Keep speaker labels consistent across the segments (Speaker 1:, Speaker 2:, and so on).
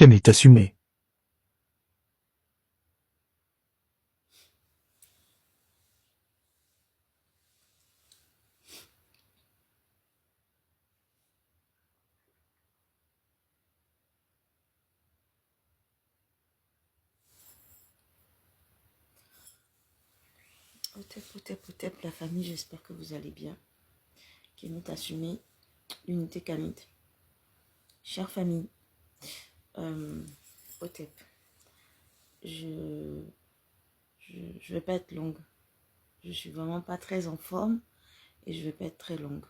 Speaker 1: T'aimer t'assumer.
Speaker 2: Otep, la famille, j'espère que vous allez bien. Kémit assumé, l'unité Kamit. Chère famille, Otep, je, je vais pas être longue. Je suis vraiment pas très en forme et je vais pas être très longue.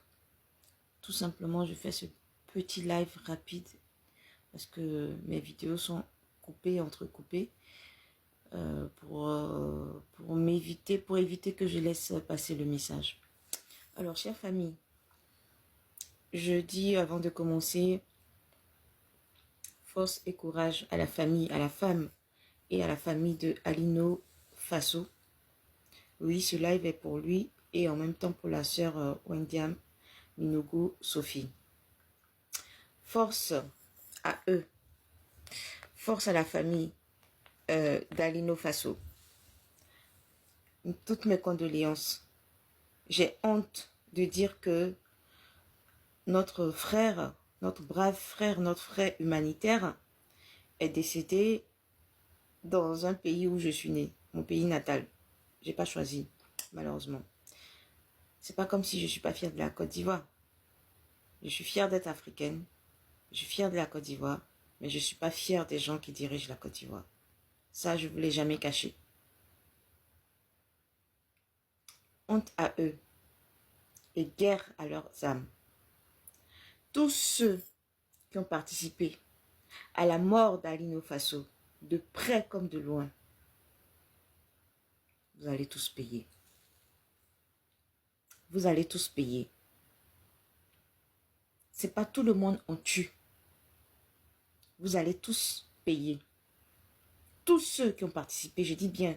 Speaker 2: Tout simplement, je fais ce petit live rapide parce que mes vidéos sont coupées, entrecoupées pour éviter que je laisse passer le message. Alors, chère famille, je dis avant de commencer, force et courage à la famille, à la femme et à la famille de Alino Faso. Oui, ce live est pour lui et en même temps pour la sœur Wendiam Minogo Sophie. Force à eux, force à la famille d'Alino Faso. Toutes mes condoléances. J'ai honte de dire que notre frère, notre brave frère, notre frère humanitaire est décédé dans un pays où je suis née, mon pays natal. J'ai pas choisi, malheureusement. C'est pas comme si je suis pas fière de la Côte d'Ivoire. Je suis fière d'être africaine, je suis fière de la Côte d'Ivoire, mais je suis pas fière des gens qui dirigent la Côte d'Ivoire. Ça, je ne vous l'ai jamais caché. Honte à eux et guerre à leurs âmes. Tous ceux qui ont participé à la mort d'Alino Faso, de près comme de loin, vous allez tous payer. Vous allez tous payer. C'est pas tout le monde on tue. Vous allez tous payer. Tous ceux qui ont participé, je dis bien,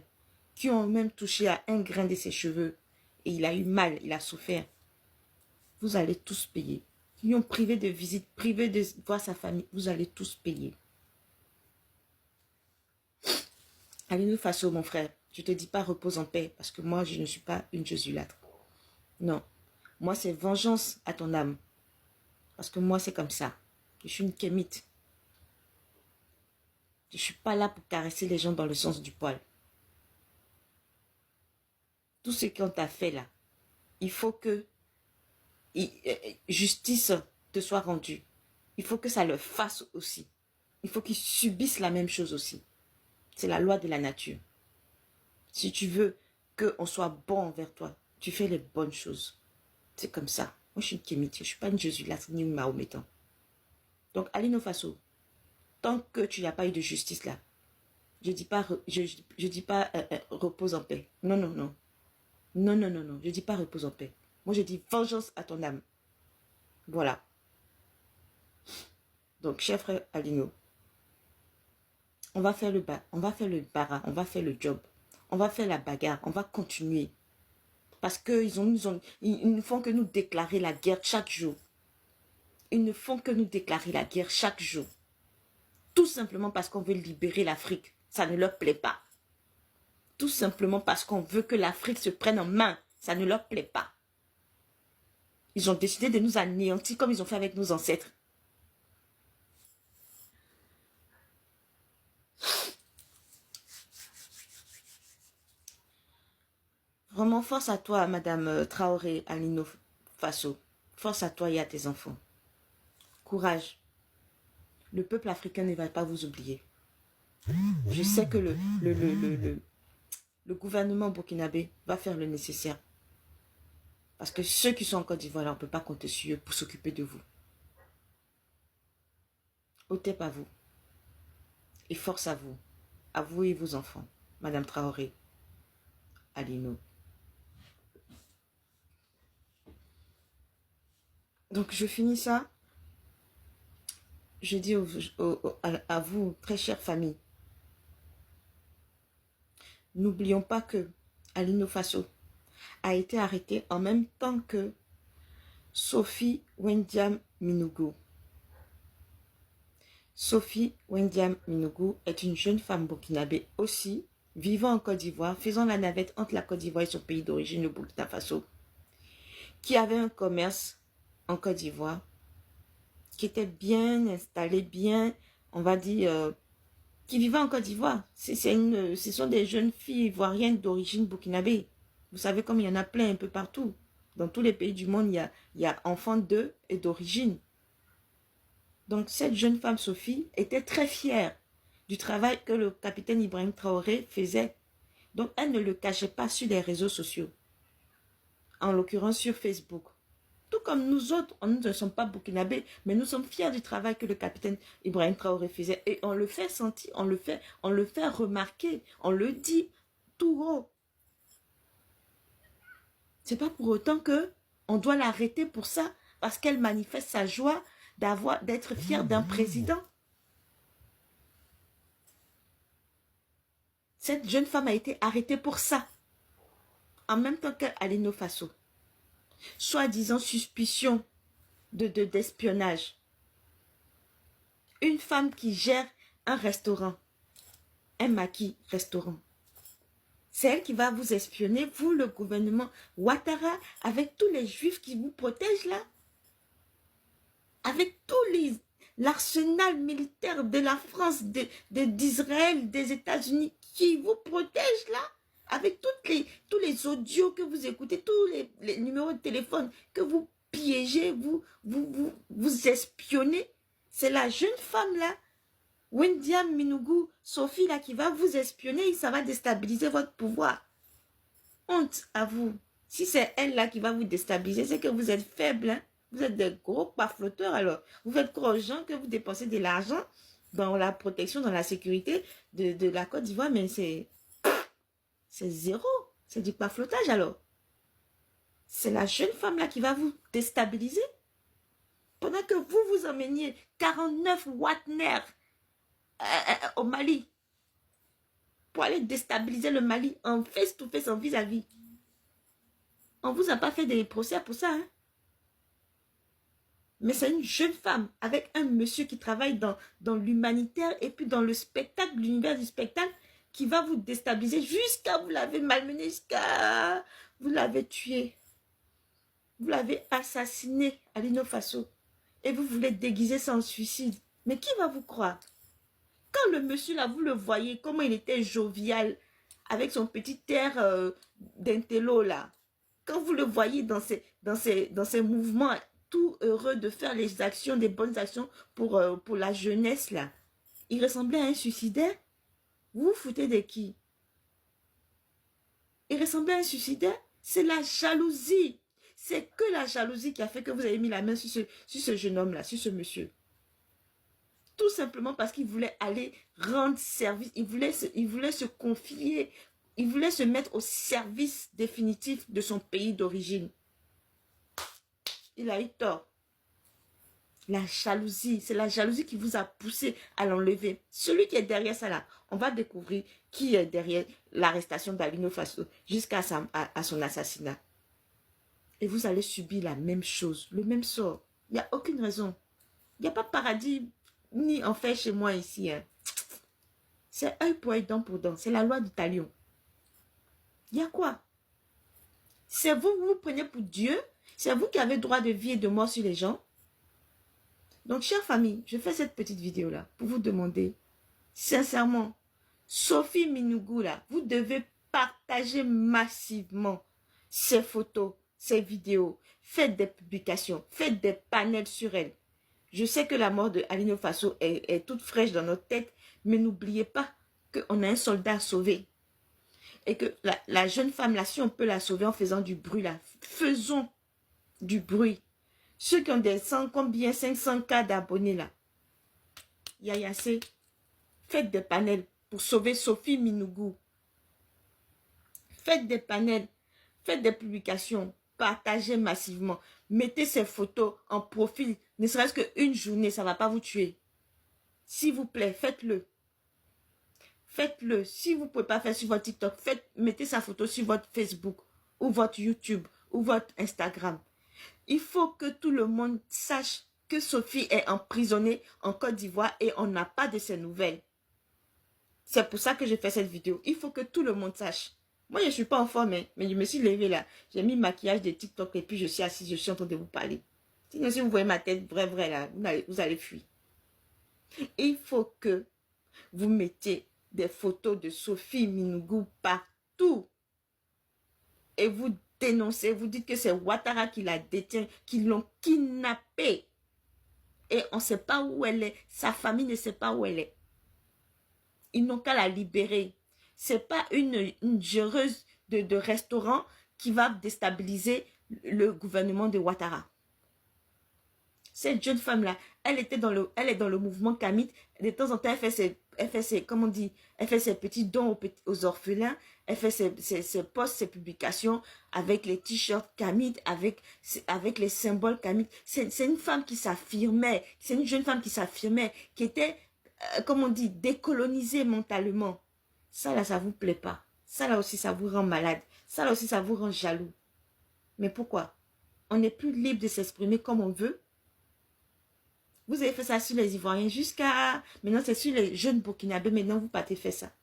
Speaker 2: qui ont même touché à un grain de ses cheveux, et il a eu mal, il a souffert, vous allez tous payer. Qui ont privé de visite, privé de voir sa famille, vous allez tous payer. Alino Faso, mon frère, je ne te dis pas repose en paix, parce que moi, je ne suis pas une Jésulâtre. Non. Moi, c'est vengeance à ton âme. Parce que moi, c'est comme ça. Je suis une kémite. Je ne suis pas là pour caresser les gens dans le sens du poil. Tout ce qu'on t'a fait là, il faut que justice te soit rendue. Il faut que ça le fasse aussi. Il faut qu'ils subissent la même chose aussi. C'est la loi de la nature. Si tu veux qu'on soit bon envers toi, tu fais les bonnes choses. C'est comme ça. Moi, je suis une kémite. Je ne suis pas une Jésulâtre ni une Mahométan. Donc, Alino Faso, tant que tu n'as pas eu de justice là, je ne dis pas, repose en paix. Non, non, non. Non, non, non, non. Je ne dis pas repose en paix. Moi, je dis vengeance à ton âme. Voilà. Donc, cher frère Alino, on va faire le bas, on va faire le bara, on va faire le job, on va faire la bagarre, on va continuer. Parce qu'ils ils ne font que nous déclarer la guerre chaque jour. Ils ne font que nous déclarer la guerre chaque jour. Tout simplement parce qu'on veut libérer l'Afrique. Ça ne leur plaît pas. Tout simplement parce qu'on veut que l'Afrique se prenne en main. Ça ne leur plaît pas. Ils ont décidé de nous anéantir comme ils ont fait avec nos ancêtres. Vraiment, force à toi, Madame Traoré Alino Faso. Force à toi et à tes enfants. Courage. Le peuple africain ne va pas vous oublier. Je sais que le gouvernement burkinabé va faire le nécessaire. Parce que ceux qui sont en Côte d'Ivoire, on ne peut pas compter sur eux pour s'occuper de vous. Otep à vous. Et force à vous et vos enfants. Madame Traoré, Alino. Donc je finis ça. Je dis à vous, très chère famille, n'oublions pas que Alino Faso a été arrêté en même temps que Sophie Wendiam Minugo. Sophie Wendiam Minougou est une jeune femme burkinabé aussi, vivant en Côte d'Ivoire, faisant la navette entre la Côte d'Ivoire et son pays d'origine, le Burkina Faso, qui avait un commerce en Côte d'Ivoire, qui était bien installé, bien, on va dire, qui vivait en Côte d'Ivoire. Ce sont des jeunes filles ivoiriennes d'origine burkinabé. Vous savez comme il y en a plein un peu partout. Dans tous les pays du monde, il y a enfants d'eux et d'origine. Donc cette jeune femme, Sophie, était très fière du travail que le capitaine Ibrahim Traoré faisait. Donc elle ne le cachait pas sur les réseaux sociaux. En l'occurrence sur Facebook. Tout comme nous autres, nous ne sommes pas burkinabés, mais nous sommes fiers du travail que le capitaine Ibrahim Traoré faisait. Et on le fait sentir, on le fait remarquer, on le dit tout haut. C'est pas pour autant que on doit l'arrêter pour ça, parce qu'elle manifeste sa joie d'être fière d'un président. Cette jeune femme a été arrêtée pour ça. En même temps qu'Alino Faso. Soi-disant suspicion d'espionnage. Une femme qui gère un restaurant, un maquis restaurant. C'est elle qui va vous espionner, vous, le gouvernement Ouattara, avec tous les juifs qui vous protègent là. Avec l'arsenal militaire de la France, d'Israël, des États-Unis qui vous protègent là. Avec tous les audios que vous écoutez, tous les numéros de téléphone que vous piégez, vous espionnez. C'est la jeune femme là, Wendiam Minougou, Sophie là, qui va vous espionner et ça va déstabiliser votre pouvoir. Honte à vous. Si c'est elle là qui va vous déstabiliser, c'est que vous êtes faible. Hein? Vous êtes des gros pafloteurs alors. Vous faites croire aux gens que vous dépensez de l'argent dans la protection, dans la sécurité de la Côte d'Ivoire, mais c'est zéro. C'est du paflotage alors. C'est la jeune femme là qui va vous déstabiliser. Pendant que vous emmeniez 49 Wagner au Mali pour aller déstabiliser le Mali en face-to-face, en vis-à-vis. On ne vous a pas fait des procès pour ça. Hein? Mais c'est une jeune femme avec un monsieur qui travaille dans l'humanitaire et puis dans le spectacle, l'univers du spectacle, qui va vous déstabiliser jusqu'à vous l'avez malmené, jusqu'à vous l'avez tué. Vous l'avez assassiné à Alino Faso. Et vous voulez déguiser ça en suicide. Mais qui va vous croire? Quand le monsieur là, vous le voyez, comment il était jovial, avec son petit air d'intello là. Quand vous le voyez dans ses mouvements, tout heureux de faire les actions, des bonnes actions pour la jeunesse là. Il ressemblait à un suicidaire. Vous vous foutez de qui? Il ressemblait à un suicidaire. C'est la jalousie. C'est que la jalousie qui a fait que vous avez mis la main sur ce jeune homme là, sur ce monsieur. Tout simplement parce qu'il voulait aller rendre service. Il voulait se confier. Il voulait se mettre au service définitif de son pays d'origine. Il a eu tort. La jalousie, c'est la jalousie qui vous a poussé à l'enlever. Celui qui est derrière ça là, on va découvrir qui est derrière l'arrestation d'Alino Faso jusqu'à son assassinat. Et vous allez subir la même chose, le même sort. Il n'y a aucune raison. Il n'y a pas paradis ni enfer chez moi ici. Hein. C'est œil pour œil, dent pour dent. C'est la loi du talion. Il y a quoi? C'est vous prenez pour Dieu. C'est vous qui avez droit de vie et de mort sur les gens. Donc, chère famille, je fais cette petite vidéo-là pour vous demander, sincèrement, Sophie Minougou, là, vous devez partager massivement ces photos, ces vidéos. Faites des publications, faites des panels sur elle. Je sais que la mort de Alino Faso est toute fraîche dans notre tête, mais n'oubliez pas qu'on a un soldat à sauver. Et que la jeune femme, là, si on peut la sauver en faisant du bruit, là, faisons du bruit. Ceux qui ont des 100, combien, 500K d'abonnés, là, Yayassé, faites des panels pour sauver Sophie Minougou. Faites des panels, faites des publications, partagez massivement. Mettez ces photos en profil, ne serait-ce qu'une journée, ça ne va pas vous tuer. S'il vous plaît, faites-le. Faites-le. Si vous ne pouvez pas faire sur votre TikTok, mettez sa photo sur votre Facebook ou votre YouTube ou votre Instagram. Il faut que tout le monde sache que Sophie est emprisonnée en Côte d'Ivoire et on n'a pas de ses nouvelles. C'est pour ça que je fais cette vidéo. Il faut que tout le monde sache. Moi, je ne suis pas en forme, hein, mais je me suis levée là. J'ai mis le maquillage de TikTok et puis je suis assise, je suis en train de vous parler. Sinon, si vous voyez ma tête vraie là, vous allez fuir. Il faut que vous mettez des photos de Sophie Minougou partout. Et vous dénoncez, vous dites que c'est Ouattara qui la détient, qui l'ont kidnappée. Et on ne sait pas où elle est. Sa famille ne sait pas où elle est. Ils n'ont qu'à la libérer. Ce n'est pas une géreuse de restaurant qui va déstabiliser le gouvernement de Ouattara. Cette jeune femme-là, elle est dans le mouvement Kamit. De temps en temps, elle fait ses comment on dit, elle fait ses petits dons aux orphelins. Elle fait ses posts, ses publications avec les t-shirts Kamit, avec les symboles Kamit. C'est une femme qui s'affirmait. C'est une jeune femme qui s'affirmait, qui était, comme on dit, décolonisée mentalement. Ça là, ça vous plaît pas. Ça là aussi, ça vous rend malade. Ça là aussi, ça vous rend jaloux. Mais pourquoi? On n'est plus libre de s'exprimer comme on veut. Vous avez fait ça sur les Ivoiriens jusqu'à... Maintenant, c'est sur les jeunes Burkinabés. Maintenant, vous partez faire ça.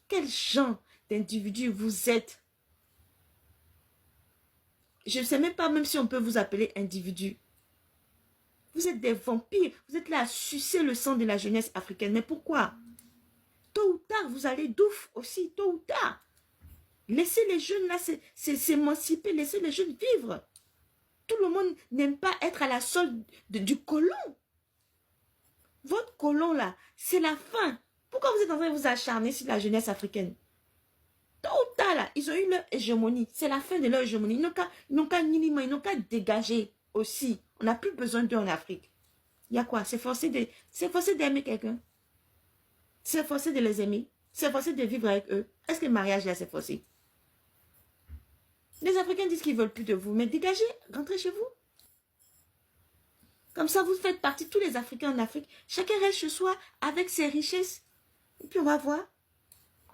Speaker 2: Quel genre d'individu vous êtes? Je ne sais même pas même si on peut vous appeler individu. Vous êtes des vampires. Vous êtes là à sucer le sang de la jeunesse africaine. Mais pourquoi? Tôt ou tard, vous allez douf aussi. Tôt ou tard. Laissez les jeunes là s'émanciper. Laissez les jeunes vivre. Tout le monde n'aime pas être à la solde du colon. Votre colon là, c'est la fin. Pourquoi vous êtes en train de vous acharner sur la jeunesse africaine? Tôt ou tard là, ils ont eu leur hégémonie. C'est la fin de leur hégémonie. Ils n'ont qu'à minimum, ils n'ont qu'à dégager aussi. On n'a plus besoin d'eux en Afrique. Il y a quoi? C'est forcé d'aimer quelqu'un. C'est forcé de les aimer. C'est forcé de vivre avec eux. Est-ce que le mariage là, c'est forcé? Les Africains disent qu'ils ne veulent plus de vous, mais dégagez, rentrez chez vous. Comme ça, vous faites partie, tous les Africains en Afrique. Chacun reste chez soi avec ses richesses. Et puis on va voir.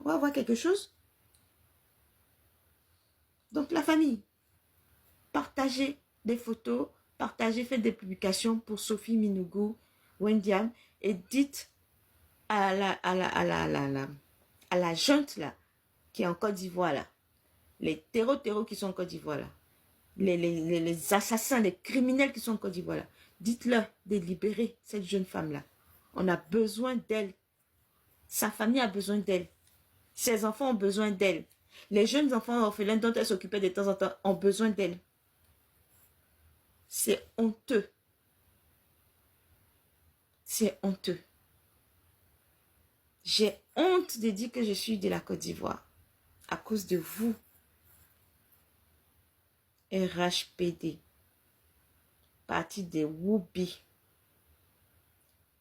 Speaker 2: On va voir quelque chose. Donc la famille, partagez des photos, partagez, faites des publications pour Sophie Minougou, Wendiam, et dites à la junte là, qui est en Côte d'Ivoire là, les terreaux qui sont en Côte d'Ivoire là, les assassins, les criminels qui sont en Côte d'Ivoire là, dites-leur de libérer cette jeune femme-là. On a besoin d'elle. Sa famille a besoin d'elle. Ses enfants ont besoin d'elle. Les jeunes enfants orphelins dont elle s'occupait de temps en temps ont besoin d'elle. C'est honteux. C'est honteux. J'ai honte de dire que je suis de la Côte d'Ivoire. À cause de vous. RHPD. Parti des Woubi.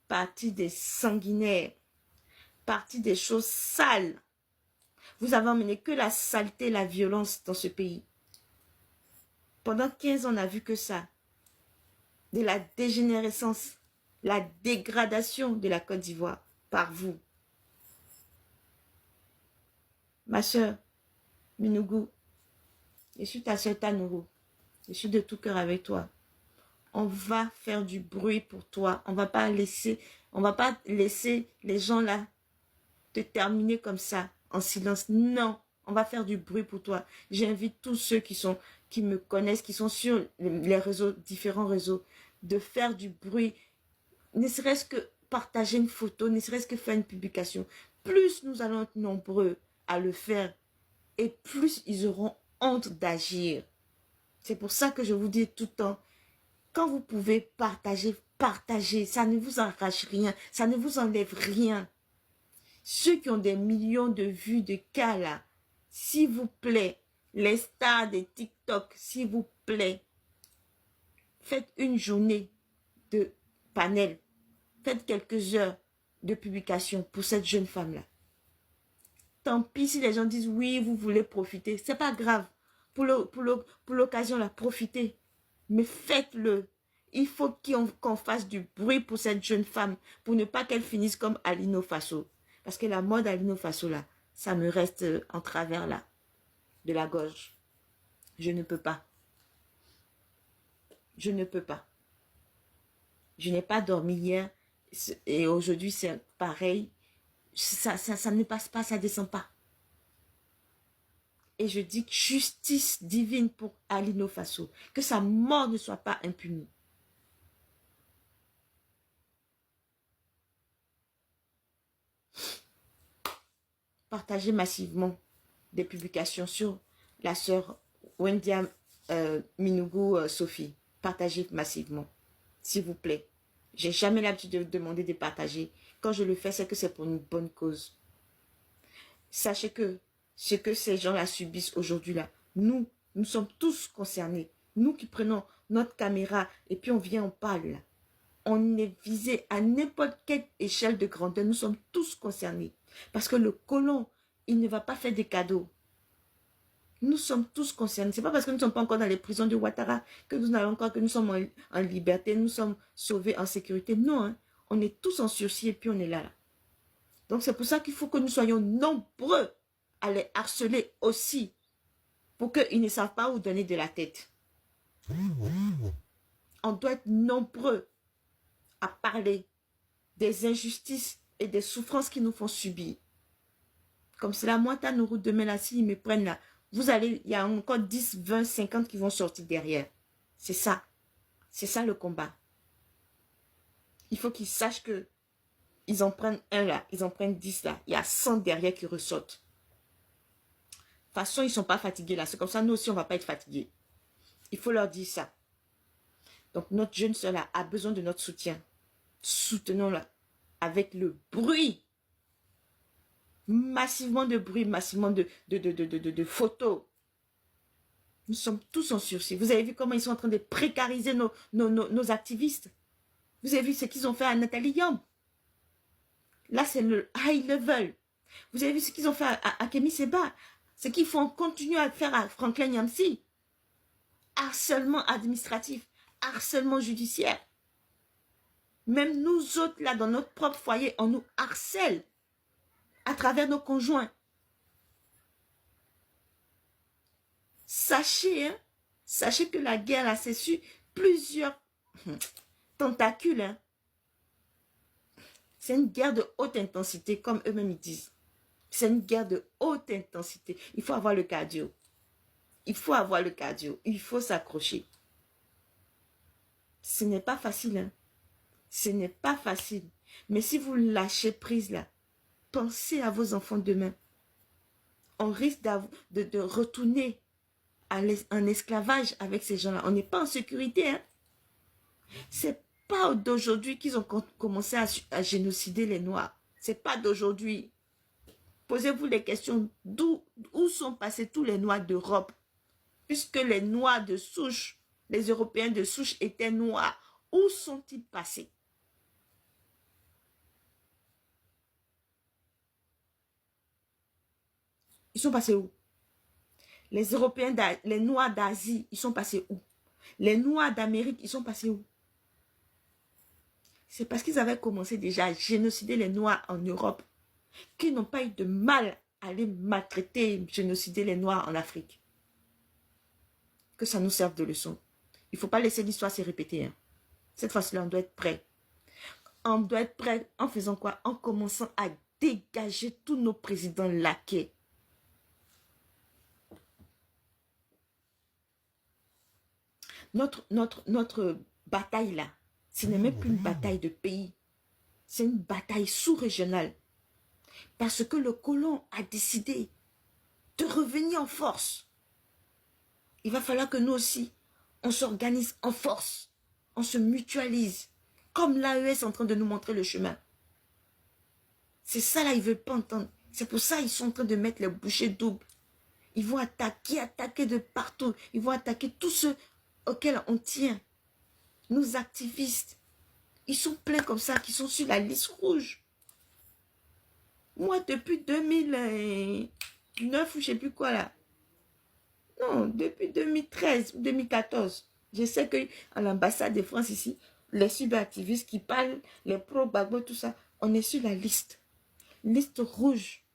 Speaker 2: Parti des sanguinaires. Parti des choses sales. Vous avez emmené que la saleté, la violence dans ce pays. Pendant 15 ans, on n'a vu que ça. De la dégénérescence, la dégradation de la Côte d'Ivoire par vous. Ma soeur, Minougou, je suis ta soeur Tanourou. Je suis de tout cœur avec toi. On va faire du bruit pour toi. On va pas laisser les gens là te terminer comme ça, en silence. Non, on va faire du bruit pour toi. J'invite tous ceux qui me connaissent, qui sont sur les réseaux, différents réseaux, de faire du bruit, ne serait-ce que partager une photo, ne serait-ce que faire une publication. Plus nous allons être nombreux à le faire, et plus ils auront honte d'agir. C'est pour ça que je vous dis tout le temps, quand vous pouvez partager, partagez. Ça ne vous arrache rien, ça ne vous enlève rien. Ceux qui ont des millions de vues de cas là, s'il vous plaît, les stars des TikTok, s'il vous plaît, faites une journée de panel, faites quelques heures de publication pour cette jeune femme-là. Tant pis si les gens disent oui, vous voulez profiter, c'est pas grave. Pour l'occasion, là, profitez. Mais faites-le. Il faut qu'on fasse du bruit pour cette jeune femme, pour ne pas qu'elle finisse comme Alino Faso. Parce que la mode Alino Faso, là, ça me reste en travers, là, de la gorge. Je ne peux pas. Je ne peux pas. Je n'ai pas dormi hier et aujourd'hui c'est pareil. Ça ne passe pas, ça ne descend pas. Et je dis justice divine pour Alino Faso. Que sa mort ne soit pas impunie. Partagez massivement des publications sur la sœur Wendia Minougou Sophie. Partagez massivement, s'il vous plaît. J'ai jamais l'habitude de demander de partager. Quand je le fais, c'est que c'est pour une bonne cause. Sachez que ce que ces gens-là subissent aujourd'hui, là, nous sommes tous concernés. Nous qui prenons notre caméra et puis on vient, on parle là. On est visé à n'importe quelle échelle de grandeur. Nous sommes tous concernés. Parce que le colon, il ne va pas faire des cadeaux. Nous sommes tous concernés. Ce n'est pas parce que nous ne sommes pas encore dans les prisons de Ouattara que nous n'avons encore que nous sommes en liberté, nous sommes sauvés en sécurité. Non, hein. On est tous en sursis et puis on est là. Donc c'est pour ça qu'il faut que nous soyons nombreux à les harceler aussi pour qu'ils ne savent pas où donner de la tête. On doit être nombreux à parler des injustices et des souffrances qu'ils nous font subir. Comme cela, moi, t'as nos routes demain là, s'ils me prennent là, vous allez, il y a encore 10, 20, 50 qui vont sortir derrière. C'est ça. C'est ça le combat. Il faut qu'ils sachent que ils en prennent un là, ils en prennent 10 là. Il y a 100 derrière qui ressortent. De toute façon, ils ne sont pas fatigués là. C'est comme ça, nous aussi, on ne va pas être fatigués. Il faut leur dire ça. Donc, notre jeune soeur là a besoin de notre soutien. Soutenons-la avec le bruit. Massivement de bruit, massivement de photos. Nous sommes tous en sursis. Vous avez vu comment ils sont en train de précariser nos activistes. Vous avez vu ce qu'ils ont fait à Nathalie Yamb. Là, c'est le high level. Vous avez vu ce qu'ils ont fait à Kemi Seba. Ce qu'ils font continuer à faire à Franklin Yamsi. Harcèlement administratif. Harcèlement judiciaire. Même nous autres, là, dans notre propre foyer, on nous harcèle à travers nos conjoints. Sachez, hein, sachez que la guerre a su plusieurs tentacules. Hein. C'est une guerre de haute intensité, comme eux-mêmes ils disent. C'est une guerre de haute intensité. Il faut avoir le cardio. Il faut avoir le cardio. Il faut s'accrocher. Ce n'est pas facile. Hein. Ce n'est pas facile. Mais si vous lâchez prise là, pensez à vos enfants demain. On risque de retourner en esclavage avec ces gens-là. On n'est pas en sécurité. Hein. C'est pas d'aujourd'hui qu'ils ont commencé à génocider les Noirs. C'est pas d'aujourd'hui. Posez-vous les questions. Où sont passés tous les Noirs d'Europe? Puisque les Noirs de souche, les Européens de souche étaient noirs. Où sont-ils passés? Ils sont passés où? Les Européens, les Noirs d'Asie, ils sont passés où? Les Noirs d'Amérique, ils sont passés où? C'est parce qu'ils avaient commencé déjà à génocider les Noirs en Europe qu'ils n'ont pas eu de mal à aller maltraiter, génocider les Noirs en Afrique. Que ça nous serve de leçon. Il ne faut pas laisser l'histoire se répéter. Hein. Cette fois-ci-là, on doit être prêt. On doit être prêt en faisant quoi? En commençant à dégager tous nos présidents laquais. Notre bataille là, ce n'est même plus une bataille de pays. C'est une bataille sous-régionale. Parce que le colon a décidé de revenir en force. Il va falloir que nous aussi, on s'organise en force. On se mutualise. Comme l'AES est en train de nous montrer le chemin. C'est ça là, ils ne veulent pas entendre. C'est pour ça qu'ils sont en train de mettre les bouchées doubles. Ils vont attaquer de partout. Ils vont attaquer tous ceux auxquels on tient. Nos activistes. Ils sont pleins comme ça, qui sont sur la liste rouge. Moi, depuis 2009 ou je ne sais plus quoi là. Non, depuis 2013 ou 2014. Je sais qu'à l'ambassade de France ici, les cyberactivistes qui parlent, les pro-Gbagbo, tout ça, on est sur la liste. Liste rouge.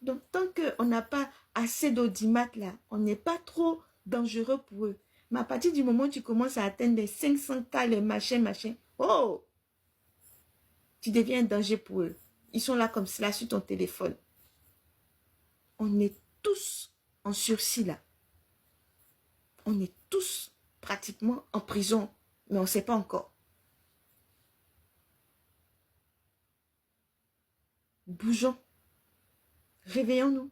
Speaker 2: Donc, tant qu'on n'a pas assez d'audimat là, on n'est pas trop dangereux pour eux. Mais à partir du moment où tu commences à atteindre les 500K, les machins, oh, tu deviens un danger pour eux. Ils sont là comme cela sur ton téléphone. On est tous en sursis là. On est tous pratiquement en prison, mais on ne sait pas encore. Bougeons. Réveillons-nous.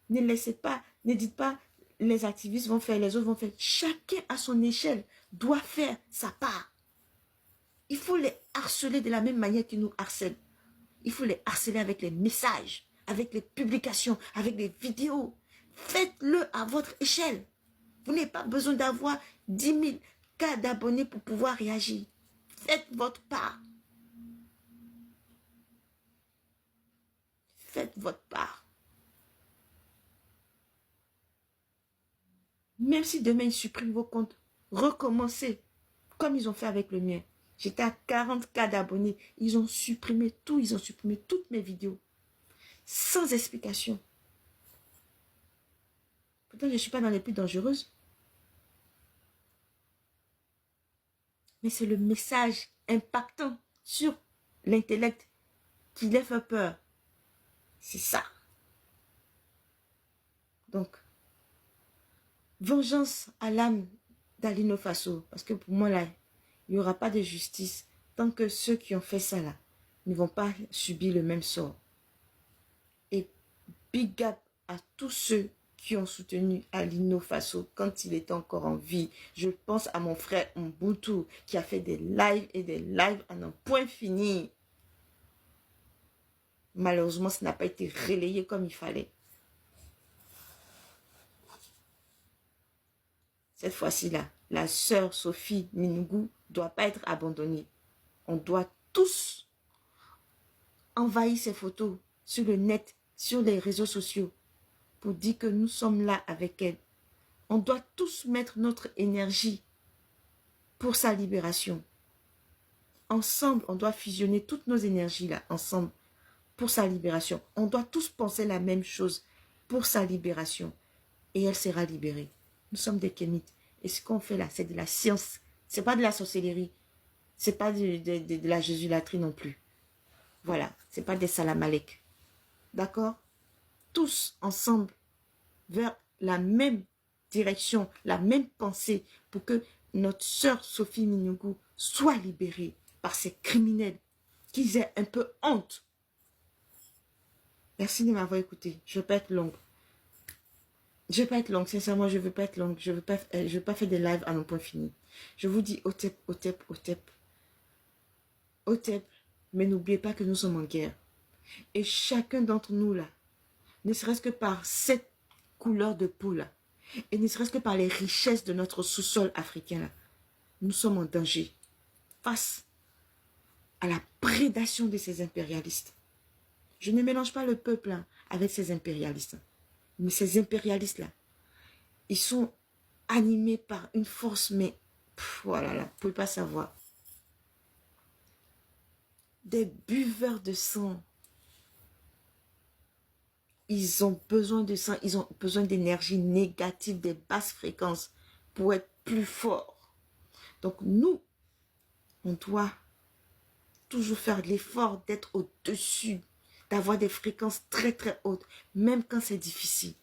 Speaker 2: Ne laissez pas, ne dites pas, les activistes vont faire, les autres vont faire. Chacun à son échelle doit faire sa part. Il faut les harceler de la même manière qu'ils nous harcèlent. Il faut les harceler avec les messages, avec les publications, avec les vidéos. Faites-le à votre échelle. Vous n'avez pas besoin d'avoir 10 000 cas d'abonnés pour pouvoir réagir. Faites votre part. Faites votre part. Même si demain ils suppriment vos comptes, recommencez comme ils ont fait avec le mien. J'étais à 40 cas d'abonnés. Ils ont supprimé tout. Ils ont supprimé toutes mes vidéos. Sans explication. Pourtant, je ne suis pas dans les plus dangereuses. Mais c'est le message impactant sur l'intellect qui les fait peur. C'est ça. Donc, vengeance à l'âme d'Alino Faso. Parce que pour moi, là, il n'y aura pas de justice tant que ceux qui ont fait ça, là, ne vont pas subir le même sort. Et big up à tous ceux qui ont soutenu Alino Faso quand il était encore en vie. Je pense à mon frère Mbuntu qui a fait des lives et des lives à un point fini. Malheureusement, ça n'a pas été relayé comme il fallait. Cette fois-ci-là, la sœur Sophie Minougou ne doit pas être abandonnée. On doit tous envahir ses photos sur le net, sur les réseaux sociaux, pour dire que nous sommes là avec elle. On doit tous mettre notre énergie pour sa libération. Ensemble, on doit fusionner toutes nos énergies là, ensemble, pour sa libération. On doit tous penser la même chose pour sa libération. Et elle sera libérée. Nous sommes des kémites. Et ce qu'on fait là, c'est de la science. Ce n'est pas de la sorcellerie. Ce n'est pas de la jésulatrie non plus. Voilà. Ce n'est pas des salamalek. D'accord? Tous ensemble vers la même direction, la même pensée pour que notre sœur Sophie Minougou soit libérée par ces criminels, qu'ils aient un peu honte. Merci de m'avoir écouté. Je ne veux pas être longue. Je ne veux pas être longue, sincèrement, je ne veux pas être longue. Je ne veux pas faire des lives à non point fini. Je vous dis Otep, Otep, Otep. Otep, mais n'oubliez pas que nous sommes en guerre. Et chacun d'entre nous, là, ne serait-ce que par cette couleur de peau, là, et ne serait-ce que par les richesses de notre sous-sol africain, là, nous sommes en danger face à la prédation de ces impérialistes. Je ne mélange pas le peuple hein, avec ces impérialistes. Mais ces impérialistes-là, ils sont animés par une force, mais voilà, là, vous ne pouvez pas savoir. Des buveurs de sang. Ils ont besoin de sang, ils ont besoin d'énergie négative, des basses fréquences pour être plus forts. Donc nous, on doit toujours faire l'effort d'être au-dessus, d'avoir des fréquences très très hautes, même quand c'est difficile.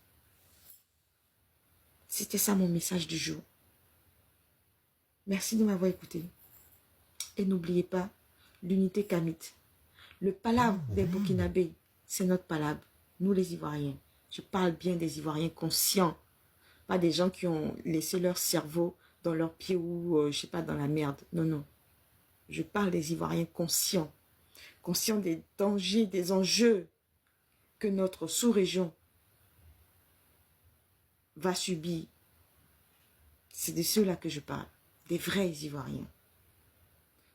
Speaker 2: C'était ça mon message du jour. Merci de m'avoir écouté. Et n'oubliez pas, l'unité kamite. Le palabre des Burkinabés, c'est notre palabre. Nous les Ivoiriens. Je parle bien des Ivoiriens conscients. Pas des gens qui ont laissé leur cerveau dans leurs pieds ou, je sais pas, dans la merde. Non, non. Je parle des Ivoiriens conscients. Conscients des dangers, des enjeux que notre sous-région va subir. C'est de ceux-là que je parle. Des vrais Ivoiriens.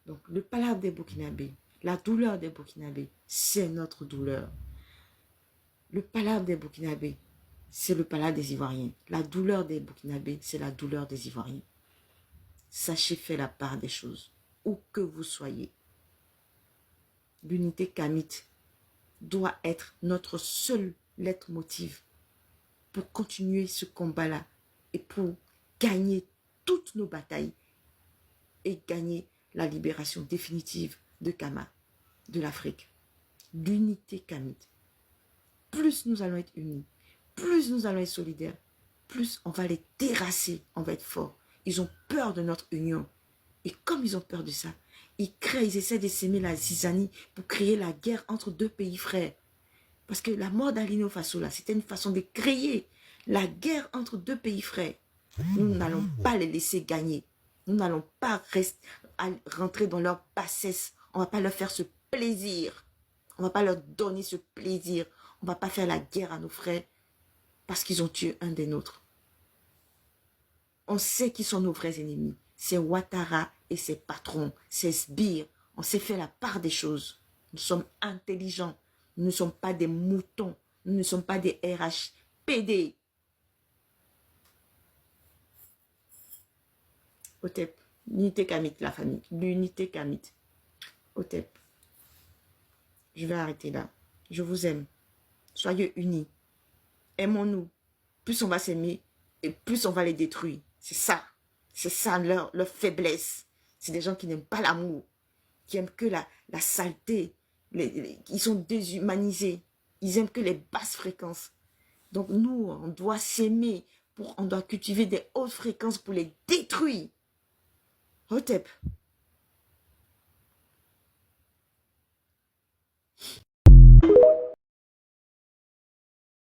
Speaker 2: Donc, le palabre des Burkinabés, la douleur des Burkinabés, c'est notre douleur. Le palabre des Burkinabés, c'est le palabre des Ivoiriens. La douleur des Burkinabés, c'est la douleur des Ivoiriens. Sachez faire la part des choses, où que vous soyez. L'unité kamite doit être notre seul leitmotiv pour continuer ce combat-là et pour gagner toutes nos batailles et gagner la libération définitive de Kama, de l'Afrique. L'unité kamite. Plus nous allons être unis, plus nous allons être solidaires, plus on va les terrasser, on va être forts. Ils ont peur de notre union. Et comme ils ont peur de ça, ils essaient de s'aimer la zizanie pour créer la guerre entre deux pays frères. Parce que la mort d'Alino Faso, là, c'était une façon de créer la guerre entre deux pays frères. Nous n'allons pas les laisser gagner. Nous n'allons pas rentrer dans leur bassesse. On ne va pas leur faire ce plaisir. On ne va pas leur donner ce plaisir. On ne va pas faire la guerre à nos frères parce qu'ils ont tué un des nôtres. On sait qui sont nos vrais ennemis. C'est Ouattara et ses patrons, ses sbires. On sait faire la part des choses. Nous sommes intelligents. Nous ne sommes pas des moutons. Nous ne sommes pas des RHPD. Otep, l'unité kamite, la famille. L'unité kamite. Otep, je vais arrêter là. Je vous aime. Soyez unis. Aimons-nous. Plus on va s'aimer et plus on va les détruire. C'est ça. C'est ça leur faiblesse. C'est des gens qui n'aiment pas l'amour, qui aiment que la saleté. Ils sont déshumanisés. Ils aiment que les basses fréquences. Donc nous, on doit s'aimer. On doit cultiver des hautes fréquences pour les détruire. Hotep.